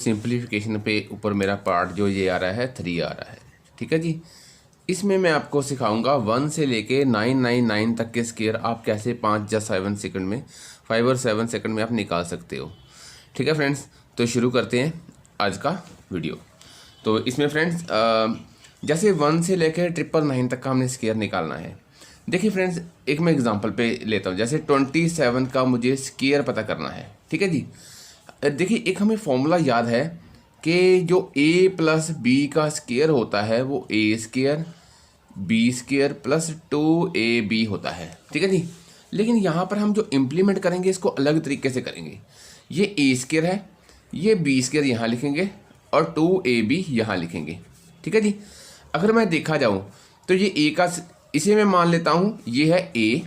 Simplification पे ऊपर मेरा पार्ट जो ये आ रहा है 3 आ रहा है। ठीक है जी। इसमें मैं आपको सिखाऊंगा 1 से लेके 999 तक के स्केयर आप कैसे 5 या 7 सेकंड में 5 और 7 सेकंड में आप निकाल सकते हो। ठीक है फ्रेंड्स, तो शुरू करते हैं आज का वीडियो। तो इसमें फ्रेंड्स जैसे 1 से लेकर 999 तक का हमने स्केयर निकालना है। देखिए फ्रेंड्स, एक मैं एग्जांपल पे लेता हूँ। जैसे 27 का मुझे स्केयर पता करना है। ठीक है जी। देखिए एक हमें फॉर्मूला याद है कि जो a प्लस बी का स्केयर होता है वो a square B square plus 2ab होता है। ठीक है जी। लेकिन यहाँ पर हम जो इम्प्लीमेंट करेंगे इसको अलग तरीके से करेंगे। ये a स्केयर है, ये b स्केयर यहाँ लिखेंगे और 2ab यहाँ लिखेंगे। ठीक है जी। अगर मैं देखा जाऊँ तो ये a का, इसे मैं मान लेता हूँ ये है a,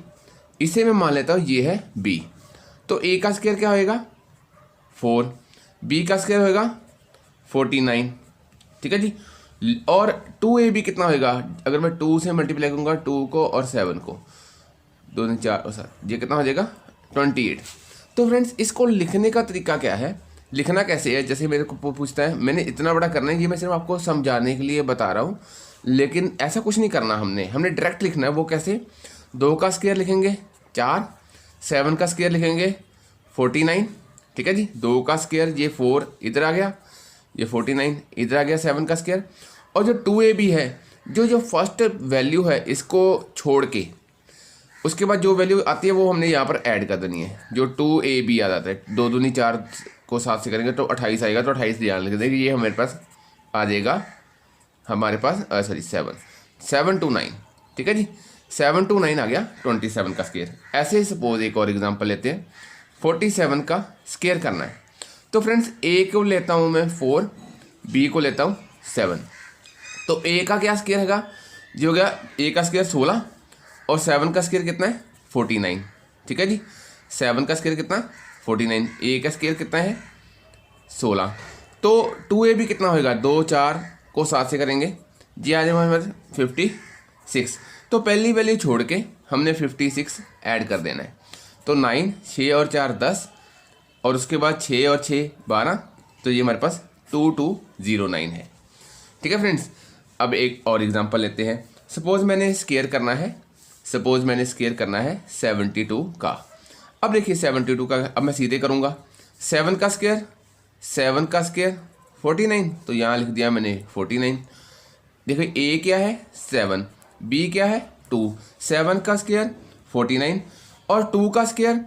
इसे मैं मान लेता हूँ ये है b। तो a का स्केयर क्या होएगा 4, बी का स्क्वायर होएगा 49। ठीक है जी। और 2ab कितना होएगा, अगर मैं 2 से मल्टीप्लाई करूँगा 2 को और 7 को, 2 3 4 और 7, ये कितना हो जाएगा 28। तो फ्रेंड्स इसको लिखने का तरीका क्या है, लिखना कैसे है, जैसे मेरे को पूछता है, मैंने इतना बड़ा करना है, ये मैं सिर्फ आपको समझाने के लिए बता रहा हूँ। लेकिन ऐसा कुछ नहीं करना, हमने डायरेक्ट लिखना है। वो कैसे, 2 का स्क्वायर लिखेंगे 4, 7 का स्क्वायर लिखेंगे 49। ठीक है जी। 2 का स्क्वायर ये 4 इधर आ गया, ये 49 इधर आ गया 7 का स्क्वायर। और जो 2ab है, जो फर्स्ट वैल्यू है इसको छोड़ के उसके बाद जो वैल्यू आती है वो हमने यहाँ पर ऐड कर देनी है। जो 2ab आ जाता है, 2 दूनी 4 को 7 से करेंगे तो 28 आएगा। तो 28 ध्यान लिख देंगे, ये हमारे पास आ जाएगा, हमारे पास 7 to 9। ठीक है जी। 7 to 9 आ गया 27 का स्क्वायर। ऐसे ही सपोज एक और एग्जांपल लेते हैं, 47 का स्क्वायर करना है। तो फ्रेंड्स a को लेता हूँ मैं 4, b को लेता हूँ 7। तो a का क्या स्क्वायर हैगा, जो हो गया a का स्क्वायर 16 और 7 का स्क्वायर कितना है 49। ठीक है जी। 7 का स्क्वायर कितना 49, a का स्क्वायर कितना है 16। तो 2ab कितना होएगा, 2 4 को 7 से करेंगे, जी आ जाएगा हमारे 56। तो पहली वैल्यू छोड़ के हमने 56 ऐड कर देना है। तो 9, 6 और 4 10, और उसके बाद 6 और 6 12, तो ये हमारे पास 2209 है। ठीक है फ्रेंड्स, अब एक और एग्जांपल लेते हैं। सपोज मैंने स्क्वायर करना है 72 का। अब देखिए 72 का, अब मैं सीधे करूँगा 7 का स्क्वायर 49, तो यहाँ लिख दिया मैंने 49। देखिए a क्या है 7, b क्या है 2, 7 का स्क्वायर 49 और 2 का स्क्वायर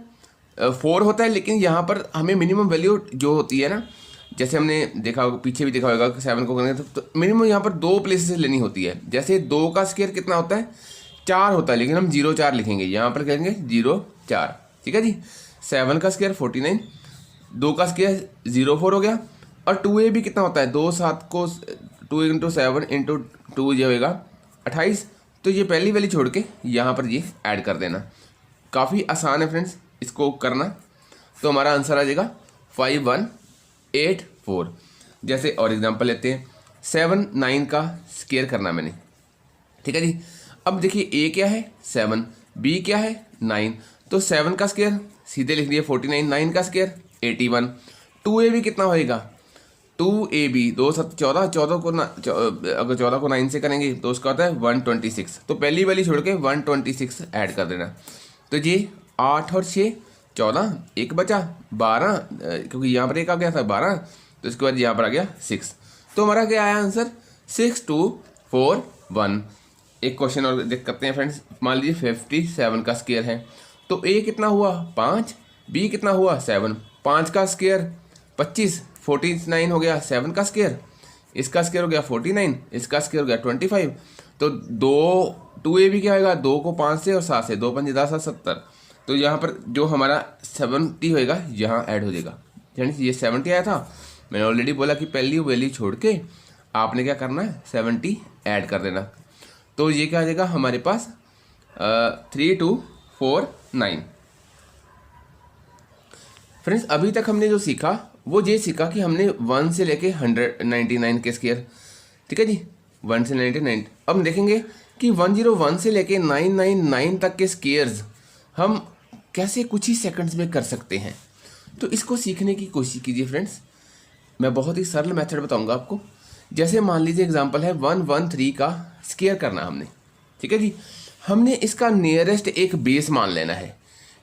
4 होता है। लेकिन यहाँ पर हमें मिनिमम वैल्यू जो होती है ना, जैसे हमने देखा होगा, पीछे भी देखा होगा कि 7 को करेंगे तो मिनिमम यहाँ पर 2 प्लेसेस लेनी होती है। जैसे 2 का स्क्वायर कितना होता है 4 होता है, लेकिन हम 0 4 लिखेंगे, यहाँ पर कहेंगे 0 4। ठीक है जी। 7 का स्क्वायर 49, 2 का स्क्वायर 0 4 हो गया। और 2ab कितना होता है, 2 7 को 2 × 7 × 2 ये होएगा 28। तो ये पहली वैल्यू छोड़ के यहाँ पर ये ऐड कर देना। काफ़ी आसान है फ्रेंड्स इसको करना। तो हमारा आंसर आ जाएगा 5184। जैसे और एग्जांपल लेते हैं, 7 9 का स्क्वायर करना मैंने। ठीक है जी। अब देखिए a क्या है 7, b क्या है 9, तो 7 का स्क्वायर सीधे लिख दिया 49, 9 का स्क्वायर 81। 2ab कितना होएगा 2ab, 2 7 14, 14 को अगर 14 को 9 से करेंगे तो उसका होता है 126। तो पहली वाली छोड़ के 126 ऐड कर देना। तो ये 8 और 6 14, एक बचा 12, क्योंकि यहाँ पर एक आ गया था 12, तो इसके बाद यहाँ पर आ गया 6। तो हमारा क्या आया आंसर 6241। एक क्वेश्चन और देख करते हैं फ्रेंड्स। मान लीजिए 57 का स्क्वायर है, तो a कितना हुआ 5, b कितना हुआ 7, 5 का स्क्वायर 25, 49 हो गया 7 का स्क्वायर, इसका स्क्वायर हो गया 49, इसका स्क्वायर हो गया 25। तो 2ab क्या होगा, 2 को 5 से और 7 से, 2 5 10 70। तो यहाँ पर जो हमारा 70 होएगा यहाँ ऐड हो जाएगा। यानी ये 70 आया था, मैंने ऑलरेडी बोला कि पहली वैल्यू छोड़ के आपने क्या करना है 70 ऐड कर देना। तो ये क्या आ जाएगा हमारे पास 3249। फ्रेंड्स अभी तक हमने जो सीखा वो ये सीखा कि हमने 1 से लेके 199 के स्क्वायर। ठीक है जी, 1 से 99। अब देखेंगे कि 101 से लेके 999 तक के स्क्वायर्स हम कैसे कुछ ही सेकंड्स में कर सकते हैं। तो इसको सीखने की कोशिश कीजिए फ्रेंड्स। मैं बहुत ही सरल मेथड बताऊंगा आपको। जैसे मान लीजिए एग्जांपल है 113 का स्क्वायर करना हमने, ठीक है जी। हमने इसका नियरेस्ट एक बेस मान लेना है,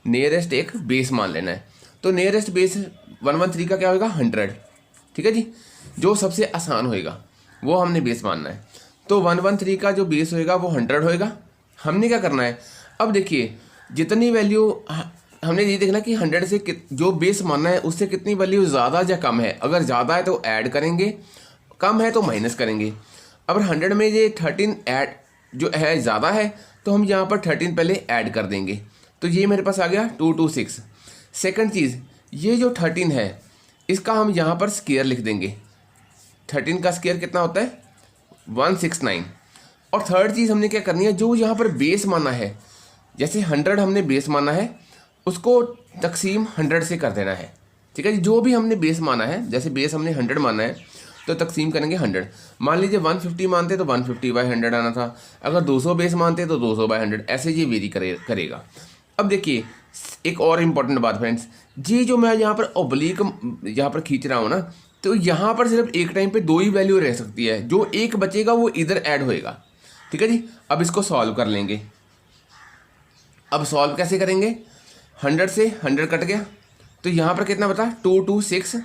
नियरेस्ट एक बेस मान लेना है। तो नियरेस्ट बेस 113 का क्या होगा 100, ठीक है जी। जो सबसे आसान होएगा वो हमने बेस मानना है। तो 113 का जो बेस होएगा वो 100 होएगा। हमने क्या करना है, अब देखिए जितनी वैल्यू हमने ये देखना कि 100 से जो बेस मानना है उससे कितनी वैल्यू ज़्यादा या कम है। अगर ज़्यादा है तो ऐड करेंगे, कम है तो माइनस करेंगे। अब 100 में ये 13 ऐड जो है ज़्यादा है तो हम यहाँ पर 13 पहले ऐड कर देंगे। तो ये मेरे पास आ गया 226। सेकंड चीज़, ये जो 13 है इसका हम यहाँ पर स्क्वायर लिख देंगे। 13 का स्क्वायर कितना होता है 169। और थर्ड चीज़ हमने क्या करनी है, जो यहाँ पर बेस माना है, जैसे 100 हमने बेस माना है उसको तकसीम 100 से कर देना है, ठीक है जी। जो भी हमने बेस माना है, जैसे बेस हमने 100 माना है तो तकसीम करेंगे 100। मान लीजिए 150 मानते तो 150/100 आना था। अगर 200 बेस मानते तो 200/100, ऐसे ये वेरी करेगा। अब देखिए एक और इम्पॉर्टेंट बात फ्रेंड्स, ये जो मैं यहाँ पर ओब्लिक यहाँ पर खींच रहा हूँ ना, तो यहाँ पर सिर्फ एक टाइम पे दो ही वैल्यू रह सकती है। जो एक बचेगा वो इधर ऐड होएगा, ठीक है जी। अब इसको सॉल्व कर लेंगे। अब सॉल्व कैसे करेंगे, 100 से 100 कट गया तो यहाँ पर कितना बता 226।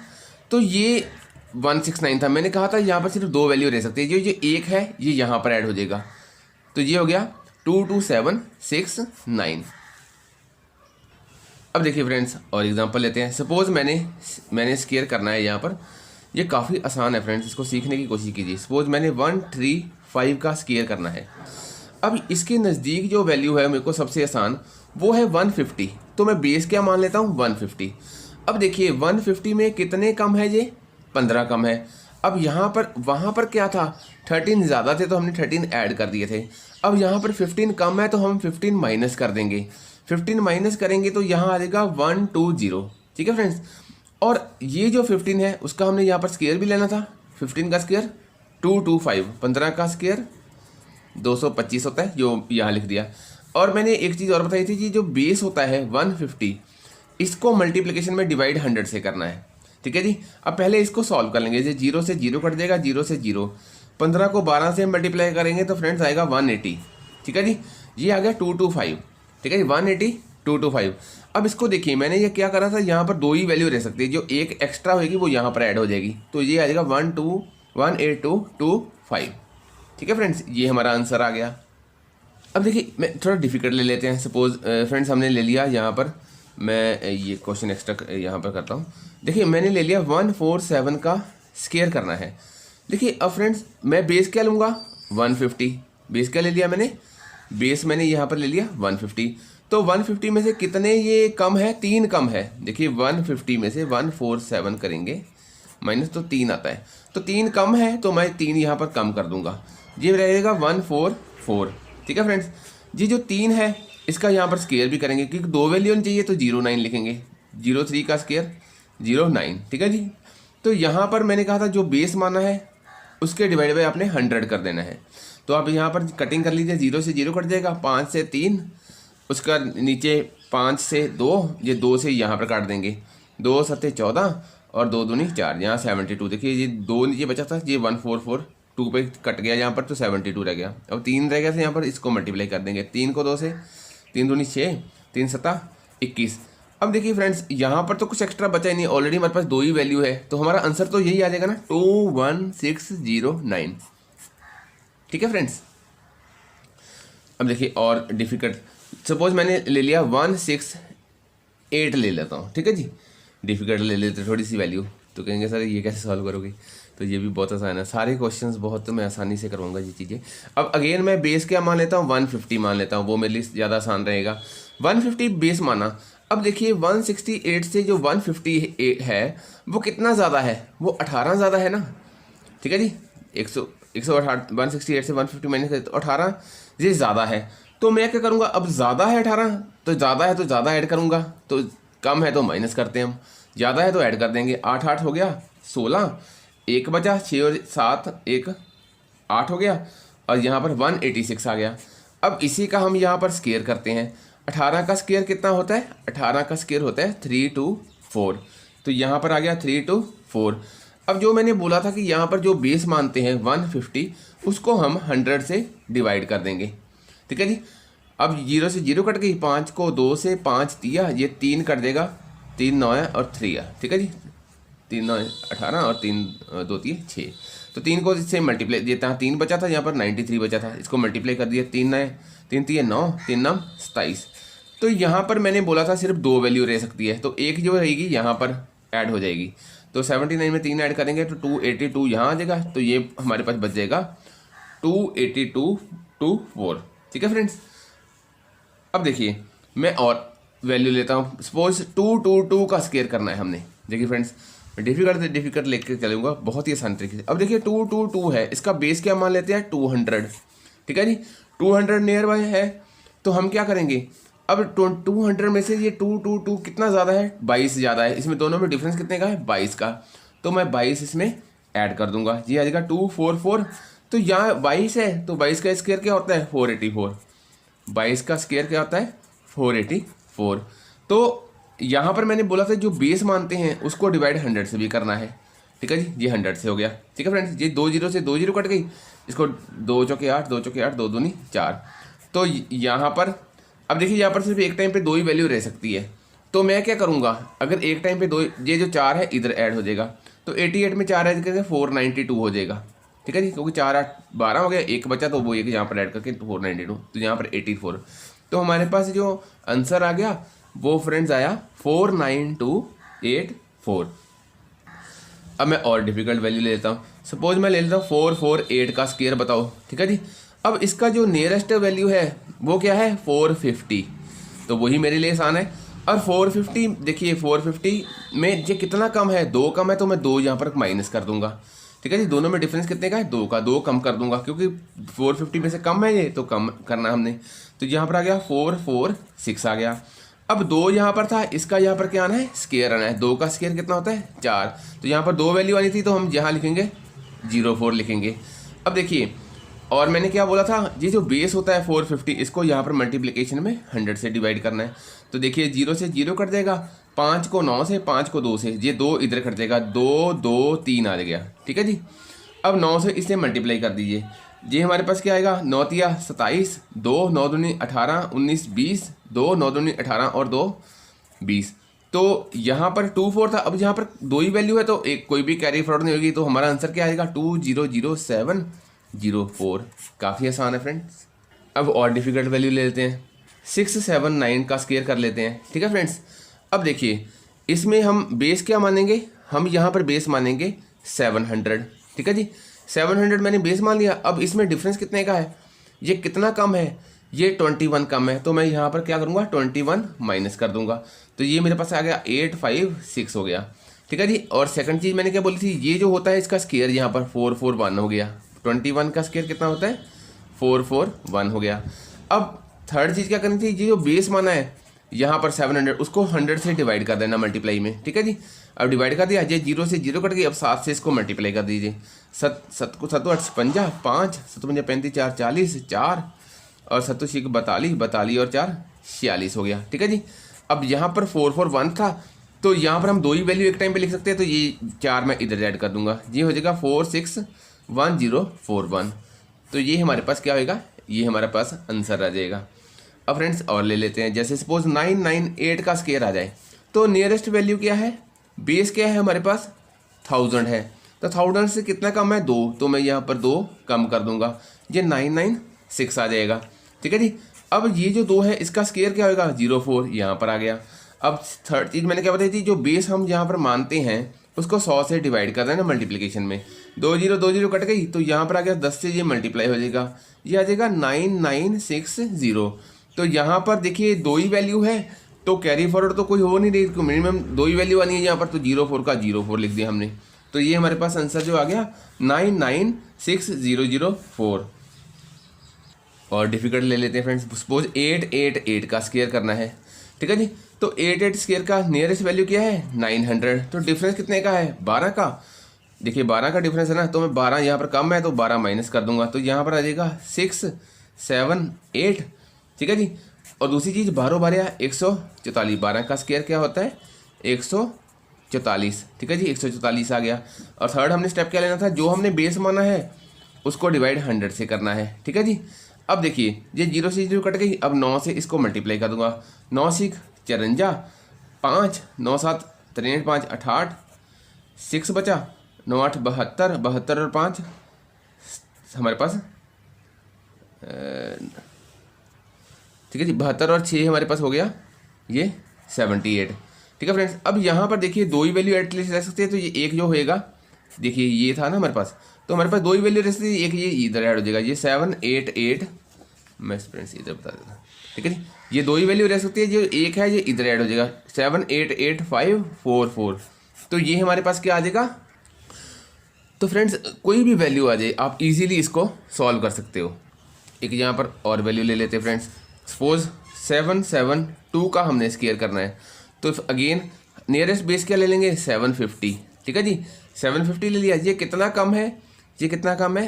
तो ये 169 था, मैंने कहा था यहाँ पर सिर्फ दो वैल्यू रह सकती है। जो ये एक है ये यहाँ पर ऐड हो जाएगा, तो ये हो गया 22769। अब देखिए फ्रेंड्स और एग्जांपल लेते हैं। सपोज़ मैंने स्क्वायर करना है यहाँ पर। ये काफ़ी आसान है फ्रेंड्स, इसको सीखने की कोशिश कीजिए। सपोज़ मैंने 135 का स्क्वायर करना है। अब इसके नज़दीक जो वैल्यू है मेरे को सबसे आसान वो है 150। तो मैं बेस क्या मान लेता हूँ 150। अब देखिए 150 में कितने कम है, ये 15 कम है। अब यहाँ पर वहाँ पर क्या था 13 ज़्यादा थे तो हमने 13 ऐड कर दिए थे। अब यहाँ पर 15 कम है तो हम 15 माइनस कर देंगे। 15 माइनस करेंगे तो यहाँ आ जाएगा 120, ठीक है फ्रेंड्स। और ये जो 15 है उसका हमने यहाँ पर स्क्वायर भी लेना था। 15 का स्क्वायर 225, 15 का स्क्वायर 225 होता है, जो यहाँ लिख दिया। और मैंने एक चीज़ और बताई थी कि जो बेस होता है 150, इसको मल्टीप्लिकेशन में डिवाइड 100 से करना है, ठीक है जी। अब पहले इसको सॉल्व कर लेंगे। जैसे 0 से 0 कट जाएगा, 0 से 0। 15 को 12 से मल्टीप्लाई करेंगे तो फ्रेंड्स आएगा 180, ठीक है जी। ये आ गया 225, ठीक है जी, 180 225। अब इसको देखिए मैंने ये क्या करा था, यहाँ पर दो ही वैल्यू रह सकती है। जो एक एक्स्ट्रा होगी वो यहाँ पर ऐड हो जाएगी, तो ये आ जाएगा 18225, ठीक है फ्रेंड्स। ये हमारा आंसर आ गया। अब देखिए मैं थोड़ा डिफिकल्ट ले लेते हैं। सपोज फ्रेंड्स हमने ले लिया यहाँ पर, मैं ये क्वेश्चन एक्स्ट्रा यहाँ पर करता हूँ। देखिए मैंने ले लिया 147 का स्क्वायर करना है। देखिए अब फ्रेंड्स मैं बेस क्या लूँगा 150। बेस क्या ले लिया मैंने, बेस मैंने यहाँ पर ले लिया 150। तो 150 में से कितने ये कम है, 3 कम है। देखिए 150 में से 147 करेंगे माइनस तो 3 आता है, तो 3 कम है तो मैं 3 यहाँ पर कम कर दूंगा। ये रहेगा 144, ठीक है फ्रेंड्स। ये जो 3 है इसका यहाँ पर स्क्वायर भी करेंगे क्योंकि दो वैल्यू नहीं चाहिए तो 09 लिखेंगे। 03 का स्क्वायर 09, ठीक है जी। तो यहाँ पर मैंने कहा था जो बेस माना है उसके डिवाइड बाय आपने 100 कर देना है। तो आप यहाँ पर कटिंग कर लीजिए, 0 से 0 कट जाएगा, 5 से 3, उसका नीचे 5 से 2, ये 2 से यहाँ पर काट देंगे, 2 सत्ते 14 और 2 दूनी 4, यहाँ 72। देखिए ये 2 नीचे बचा था, ये 144 पे कट गया यहाँ पर तो 72 रह गया। अब 3 रह गया था यहाँ पर, इसको मल्टीप्लाई कर देंगे। 3 को 2 से, 3 दूनी 6, 3 सत्ता 21। अब देखिए फ्रेंड्स यहाँ पर तो कुछ एक्स्ट्रा बचा ही नहीं, ऑलरेडी हमारे पास दो ही वैल्यू है, तो हमारा आंसर तो यही आ जाएगा ना 21609, ठीक है फ्रेंड्स। अब देखिए और डिफिकल्ट, सपोज मैंने ले लिया 168 ले लेता हूँ, ठीक है जी। डिफिकल्ट ले लेते थोड़ी सी वैल्यू, तो कहेंगे सर ये कैसे सॉल्व करोगे, तो ये भी बहुत आसान है। सारे क्वेश्चंस बहुत मैं आसानी से करवाऊंगा ये चीज़ें। अब अगेन मैं बेस क्या मान लेता हूँ 150 मान लेता हूँ, वो मेरे लिए ज़्यादा आसान रहेगा। 150 बेस माना। अब देखिए 168 से जो 150 है वो कितना ज़्यादा है, वो 18 ज़्यादा है ना, ठीक है जी। 168 168 से 150 माइनस करें तो 18 ये ज़्यादा है। तो मैं क्या करूँगा, अब ज़्यादा है 18 तो ज़्यादा है तो ज़्यादा ऐड करूँगा, तो कम है तो माइनस करते हैं हम, ज़्यादा है तो ऐड कर देंगे। 8 8 हो गया 16, 1 बचा, 6 और 7 1 8 हो गया, और यहाँ पर 186 आ गया। अब इसी का हम यहाँ पर स्क्वायर करते हैं। 18 का स्क्वायर कितना होता है, 18 का स्क्वायर होता है 324, तो यहाँ पर आ गया 324। अब जो मैंने बोला था कि यहाँ पर जो बेस मानते हैं 150, उसको हम 100 से डिवाइड कर देंगे। ठीक है जी। अब 0 से 0 कट गई, 5 को 2 से 5 दिया, ये 3 कट देगा, 3 9 है और 3 है। ठीक है जी, 3 9 18 और 3 2 3 6। तो 3 को इससे मल्टीप्लाई देता है, 3 बचा था यहाँ पर, 93 बचा था, इसको मल्टीप्लाई कर दिया, 3 9 3 3 9 3 9 27। तो यहाँ पर मैंने बोला था सिर्फ 2 वैल्यू रह सकती है, तो एक जो रहेगी यहाँ पर ऐड हो जाएगी। तो 79 में 3 ऐड करेंगे तो 282 यहाँ आ जाएगा, तो ये हमारे पास बच जाएगा 282 टू 4। ठीक है फ्रेंड्स। अब देखिए मैं और वैल्यू लेता हूँ, सपोज 222 का स्केयर करना है हमने। देखिए फ्रेंड्स, डिफिकल्ट लेके चलूँगा बहुत ही आसान तरीके से। अब देखिए 222 है, इसका बेस क्या मान लेते हैं 200। ठीक है जी, 200 नियर बाय है, तो हम क्या करेंगे, अब 200 में से ये 222 कितना ज़्यादा है, 22 ज़्यादा है, इसमें दोनों में डिफरेंस कितने का है, 22 का। तो मैं 22 इसमें ऐड कर दूंगा, जी आ जाएगा 244। तो यहाँ 22 है, तो 22 का स्क्वायर क्या होता है 484। 22 का स्क्वायर क्या होता है 484। तो यहाँ पर मैंने बोला था जो बेस मानते हैं उसको डिवाइड 100 से भी करना है। ठीक है जी, ये 100 से हो गया। ठीक है फ्रेंड्स, ये 2 0 से 2 0 कट गई, इसको 2 चौके 8 2 चौके 8 2 दूनी 4। तो यहाँ पर अब देखिए यहाँ पर सिर्फ एक टाइम पे 2 ही वैल्यू रह सकती है, तो मैं क्या करूँगा, अगर एक टाइम पे 2, ये जो 4 है इधर ऐड हो जाएगा, तो 88 में 4 ऐड करके 492 हो जाएगा। ठीक है जी, क्योंकि 4 8 12 हो गया, एक बचा तो वो एक यहाँ पर ऐड करके 492, तो यहाँ पर 84। तो हमारे पास जो आंसर आ गया वो फ्रेंड्स आया 49284। अब मैं और डिफिकल्ट वैल्यू ले लेता हूँ, सपोज मैं ले लेता हूँ 448 का स्क्वायर बताओ। ठीक है जी। अब इसका जो नियरेस्ट वैल्यू है वो क्या है 450, तो वही मेरे लिए आसान है। और 450 देखिए 450 में ये कितना कम है, 2 कम है, तो मैं 2 यहाँ पर माइनस कर दूंगा। ठीक है जी, दोनों में डिफरेंस कितने का है 2 का, 2 कम कर दूंगा क्योंकि 450 में से कम है ये, तो कम करना हमने। तो यहाँ पर आ गया 446 आ गया। अब 2 यहाँ पर था, इसका यहाँ पर क्या आना है स्क्वायर आना है, 2 का स्क्वायर कितना होता है 4। तो यहाँ पर 2 वैल्यू आनी थी, तो हम यहाँ लिखेंगे 04 लिखेंगे। अब देखिए, और मैंने क्या बोला था, ये जो बेस होता है 450, इसको यहाँ पर मल्टीप्लिकेशन में 100 से डिवाइड करना है। तो देखिए 0 से 0 कट जाएगा, 5 को 9 से, 5 को 2 से, ये 2 इधर कट जाएगा, 2 2 3 आ गया। ठीक है जी। अब 9 से इससे मल्टीप्लाई कर दीजिए, ये हमारे पास क्या आएगा 9 तिया 27, 2 9 दूनी 18 19 20, 2 9 दूनी 18 और 2 20। तो यहाँ पर 24 था, अब यहाँ पर 2 ही वैल्यू है, तो एक कोई भी कैरी फॉरवर्ड नहीं होगी, तो हमारा आंसर क्या आएगा 2000704। काफ़ी आसान है फ्रेंड्स। अब और डिफिकल्ट वैल्यू ले लेते हैं, 679 का स्क्वायर कर लेते हैं। ठीक है फ्रेंड्स। अब देखिए इसमें हम बेस क्या मानेंगे, हम यहाँ पर बेस मानेंगे 700। ठीक है जी, 700 मैंने बेस मान लिया। अब इसमें डिफरेंस कितने का है, ये कितना कम है, ये 21 कम है, तो मैं यहाँ पर क्या करूँगा 21 माइनस कर दूंगा, तो ये मेरे पास आ गया 856 हो गया। ठीक है जी। और सेकंड चीज़ मैंने क्या बोली थी, ये जो होता है इसका स्क्वायर यहाँ पर 441 हो गया, 21 का स्क्वायर कितना होता है 441 हो गया। अब थर्ड चीज़ क्या करनी थी, ये जो बेस माना है यहाँ पर 700, उसको 100 से डिवाइड कर देना मल्टीप्लाई में। ठीक है जी। अब डिवाइड कर दिया, ये 0 से 0 कट गई, अब 7 से इसको मल्टीप्लाई कर दीजिए। 7 को 7 8 55, 5 7 55 35 4 40, 4 और 7 6 42 42 और 4 46 हो गया। ठीक है जी। अब यहाँ पर 441 था, तो यहाँ पर हम 2 ही वैल्यू एक टाइम पे लिख सकते हैं, तो ये 4 मैं इधर ऐड कर दूंगा, ये हो जाएगा 461041। तो ये हमारे पास क्या होएगा, ये हमारे पास आंसर आ जाएगा। अब फ्रेंड्स और ले लेते हैं, जैसे सपोज 998 का स्क्वायर आ जाए, तो नियरेस्ट वैल्यू क्या है, बेस क्या है हमारे पास 1000 है, तो 1000 से कितना कम है 2, तो मैं यहाँ पर 2 कम कर दूंगा, ये 996 आ जाएगा। ठीक है जी। अब ये जो 2 है इसका स्क्वायर क्या होगा 04, यहाँ पर आ गया। अब थर्ड चीज़ मैंने क्या बताई थी, जो बेस हम यहाँ पर मानते हैं उसको 100 से डिवाइड कर देना मल्टीप्लिकेशन में, 2 0 कट गई, तो यहाँ पर आ गया 10 से ये मल्टीप्लाई हो जाएगा, ये आ जाएगा 9960। तो यहाँ पर देखिए 2 ही वैल्यू है, तो कैरी फॉरवर्ड तो कोई हो नहीं रही, मिनिमम 2 ही वैल्यू आनी है यहाँ पर, तो 04 का 04 लिख दिया हमने। तो ये हमारे पास आंसर जो आ गया 996004। और डिफिकल्ट ले लेते हैं फ्रेंड्स, सपोज 888 का स्क्वायर करना है। ठीक है जी। तो 88 स्क्वायर का नियरेस्ट वैल्यू क्या है 900, तो डिफरेंस कितने का है 12 का। देखिए 12 का डिफरेंस है ना, तो मैं 12 यहाँ पर कम है, तो 12 माइनस कर दूंगा, तो यहाँ पर आ जाएगा 678। ठीक है जी। और दूसरी चीज़ 12 12 144, 12 का स्क्वायर क्या होता है 144। 144, ठीक है जी, 144 आ गया। और थर्ड हमने स्टेप क्या लेना था, जो हमने बेस माना है उसको डिवाइड 100 से करना है, ठीक है जी। अब देखिए ये 0 से 0 कट गई, अब 9 से इसको मल्टीप्लाई कर दूंगा। 9 सीख 54, 5 9 7 63 5 68, 6 बचा, 9 8 72, 72 और 5 हमारे पास ठीक है जी, 72 और 6 हमारे पास हो गया ये 78, ठीक है फ्रेंड्स। अब यहाँ पर देखिए दो ही वैल्यू एटलीस्ट रह सकती है, तो ये एक जो होएगा, देखिए ये था ना हमारे पास, तो हमारे पास दो ही वैल्यू रह सकती है, एक ये इधर ऐड हो जाएगा, ये 788, मैं फ्रेंड्स इधर बता देता, ठीक है जी, ये दो ही वैल्यू रह सकती है, जो एक है ये इधर ऐड हो जाएगा 788544, तो ये हमारे पास क्या आ जाएगा। तो फ्रेंड्स कोई भी वैल्यू आ जाए आप इजीली इसको सॉल्व कर सकते हो। एक यहाँ पर और वैल्यू ले लेते हैं फ्रेंड्स, सपोज 772 का हमने स्क्वायर करना है, तो अगेन नियरेस्ट बेस क्या ले लेंगे 750, ठीक है जी, 750 ले लिया। ये कितना कम है, ये कितना कम है,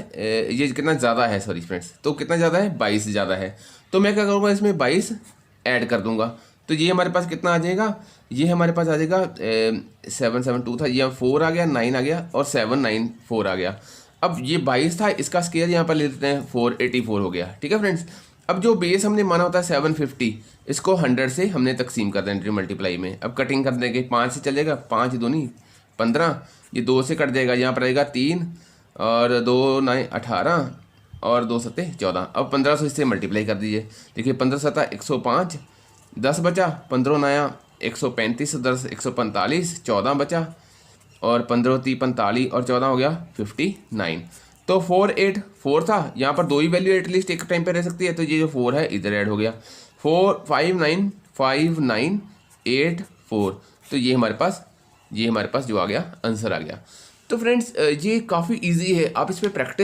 ये कितना ज़्यादा है, सॉरी फ्रेंड्स, तो कितना ज़्यादा है 22 ज़्यादा है, तो मैं क्या करूँगा इसमें 22 ऐड कर दूंगा, तो ये हमारे पास कितना आ जाएगा, ये हमारे पास आ जाएगा 772 था, ये 4 आ गया, 9 आ गया और 794 आ गया। अब ये 22 था, इसका स्क्वायर यहाँ पर ले लेते हैं 484 हो गया, ठीक है फ्रेंड्स। अब जो बेस हमने माना होता है 750, इसको 100 से हमने तकसीम कर देना मल्टीप्लाई में। अब कटिंग कर देंगे, 5 से चलेगा, 5 दूनी 15, ये 2 से कट जाएगा, यहाँ पर आएगा 3 और 2 9 18 और 2 सत्ते 14। अब 1500 इससे मल्टीप्लाई कर दीजिए, देखिए 15 सत्ता 105, 10 बचा, 15 नया 135, 10 145, 14 बचा और 15 30 45 और 14 हो गया 59। तो 484 था, यहाँ पर दो ही वैल्यू एटलीस्ट एक टाइम पे रह सकती है, तो ये जो 4 है इधर ऐड हो गया 4595984, तो ये हमारे पास जो आ गया आंसर आ गया। तो फ्रेंड्स ये काफ़ी इजी है, आप इस पर प्रैक्टिस